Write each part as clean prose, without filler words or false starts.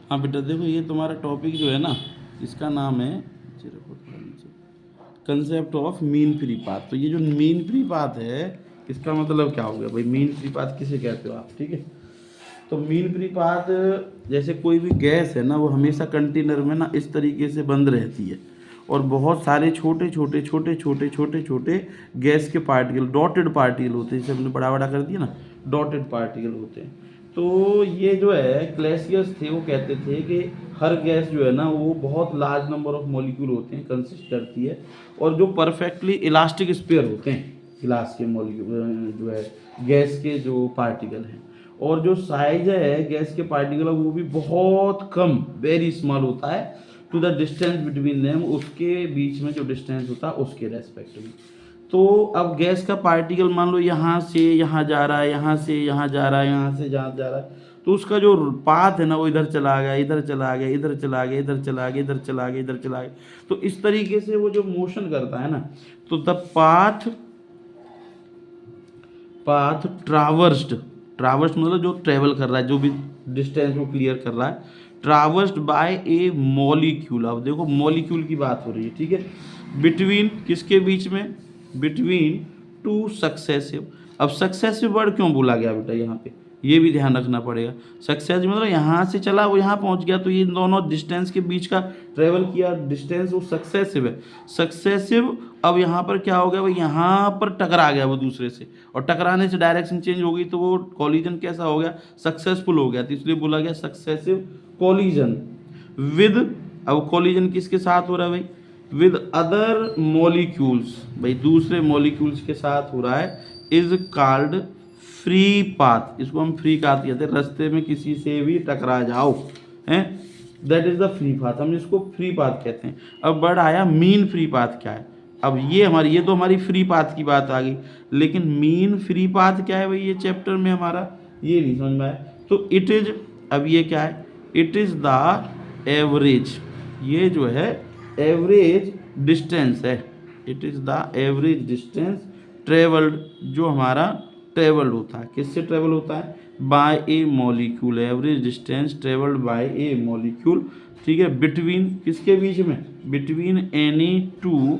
हाँ बेटा देखो, ये तुम्हारा टॉपिक जो है ना, इसका नाम है concept of mean free path. तो ये जो मीन फ्री पाथ है, इसका मतलब क्या हो गया भाई, मीन फ्री पाथ किसे कहते हो आप, ठीक है। तो मीन फ्री पाथ, जैसे कोई भी गैस है ना, वो हमेशा कंटेनर में ना इस तरीके से बंद रहती है, और बहुत सारे छोटे छोटे छोटे छोटे छोटे छोटे गैस के पार्टिकल, डॉटेड पार्टिकल होते हैं, जैसे हमने बड़ा बड़ा कर दिया ना, डॉटेड पार्टिकल होते हैं। तो ये जो है क्लैसियस थे, वो कहते थे कि हर गैस जो है ना, वो बहुत लार्ज नंबर ऑफ मॉलिक्यूल होते हैं, कंसिस्ट करती है, और जो परफेक्टली इलास्टिक स्पेयर होते हैं गिलास के मॉलिक्यूल, जो है गैस के जो पार्टिकल हैं, और जो साइज है गैस के पार्टिकल का, वो भी बहुत कम, वेरी स्मॉल होता है to the distance between them, उसके बीच में जो डिस्टेंस होता है उसके रेस्पेक्ट में। तो अब गैस का पार्टिकल मान लो यहाँ से यहाँ जा रहा है, यहाँ से यहाँ जा रहा है, यहाँ से जहाँ जा रहा है, तो उसका जो पाथ है ना, वो इधर चला गया, इधर चला गया, इधर चला गया, इधर चला गया, इधर चला गया, इधर चला गया। तो इस तरीके से वो जो मोशन करता है ना, तो द पाथ पाथ ट्रावर्स्ड, ट्रावर्स्ड मतलब जो ट्रेवल कर रहा है, जो भी डिस्टेंस वो क्लियर कर रहा है, ट्रावर्स्ड बाय ए मॉलिक्यूल। अब देखो मॉलिक्यूल की बात हो रही है, ठीक है, बिटवीन किसके बीच में, बिटवीन टू सक्सेसिव। अब सक्सेसिव वर्ड क्यों बोला गया बेटा यहाँ पे, ये भी ध्यान रखना पड़ेगा। सक्सेसिव मतलब यहाँ से चला वो यहाँ पहुँच गया, तो ये दोनों डिस्टेंस के बीच का ट्रेवल किया डिस्टेंस, वो सक्सेसिव है। सक्सेसिव, अब यहाँ पर क्या हो गया, वो यहाँ पर टकरा गया वो दूसरे से, और टकराने से डायरेक्शन चेंज हो गई, तो वो कॉलिजन कैसा हो गया, सक्सेसफुल हो गया, तो इसलिए बोला गया सक्सेसिव कॉलिजन विद। अब कॉलिजन किसके साथ हो रहा है भाई, विद अदर मॉलिक्यूल्स, भाई दूसरे मॉलिक्यूल्स के साथ हो रहा है, इज कॉल्ड फ्री पाथ। इसको हम फ्री पाथ कहते हैं, रास्ते में किसी से भी टकरा जाओ, हैं, that is the free path, हम इसको फ्री पाथ कहते हैं। अब वर्ड आया मीन फ्री पाथ क्या है। अब ये तो हमारी फ्री पाथ की बात आ गई, लेकिन मीन फ्री पाथ क्या है भाई, ये चैप्टर में हमारा ये नहीं समझ में आया। तो इट इज, अब ये क्या है, इट इज द एवरेज, ये जो है एवरेज डिस्टेंस है, it is the average distance travelled, जो हमारा ट्रेवल्ड होता है, किससे ट्रेवल होता है, by a molecule, average distance travelled by a molecule, ठीक है, बिटवीन किसके बीच में, बिटवीन एनी टू,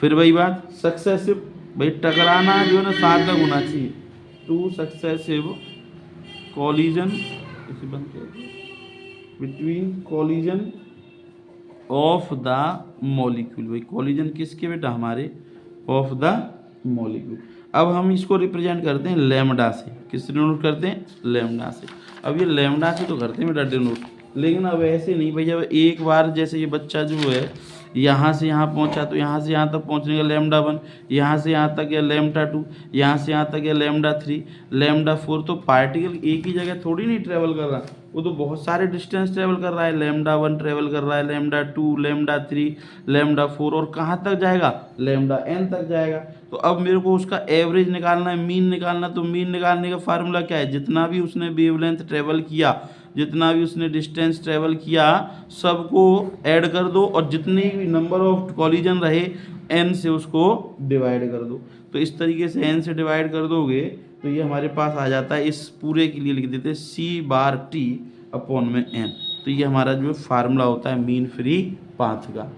फिर वही बात सक्सेसिव, भाई टकराना जो है ना सार्थक होना चाहिए, टू सक्सेसिव कॉलिजन, इसे बंद कर, between collision of the molecule, भाई कॉलिजन किसके बेटा, हमारे ऑफ द मॉलिक्यूल। अब हम इसको रिप्रेजेंट करते हैं लैम्डा से, किससे डिनोट करते हैं, लैम्डा से। अब ये लैम्डा से तो करते हैं बेटा डिनोट, लेकिन अब ऐसे नहीं भैया, एक बार जैसे ये बच्चा जो है यहाँ से यहाँ पहुँचा, तो यहाँ से यहाँ तक पहुँचने का लैम्डा 1, यहाँ से यहाँ तक या लैम्डा 2, यहाँ से यहाँ तक या लैम्डा 3, लैम्डा 4। तो पार्टिकल एक ही जगह थोड़ी नहीं ट्रेवल कर रहा, वो तो बहुत सारे डिस्टेंस ट्रेवल कर रहा है, लैम्डा 1 ट्रेवल कर रहा है, लैम्डा 2, लैम्डा 3, लैम्डा 4, और कहाँ तक जाएगा, लैम्डा n तक जाएगा। तो अब मेरे को उसका एवरेज निकालना है, मीन निकालना, तो मीन निकालने का फार्मूला क्या है, जितना भी उसने वेवलेंथ ट्रेवल किया, जितना भी उसने डिस्टेंस ट्रेवल किया, सबको ऐड कर दो, और जितने भी नंबर ऑफ कॉलिजन रहे n से उसको डिवाइड कर दो। तो इस तरीके से n से डिवाइड कर दोगे, तो ये हमारे पास आ जाता है, इस पूरे के लिए लिख देते हैं C/T/n। तो ये हमारा जो फार्मूला होता है मीन फ्री पाथ का।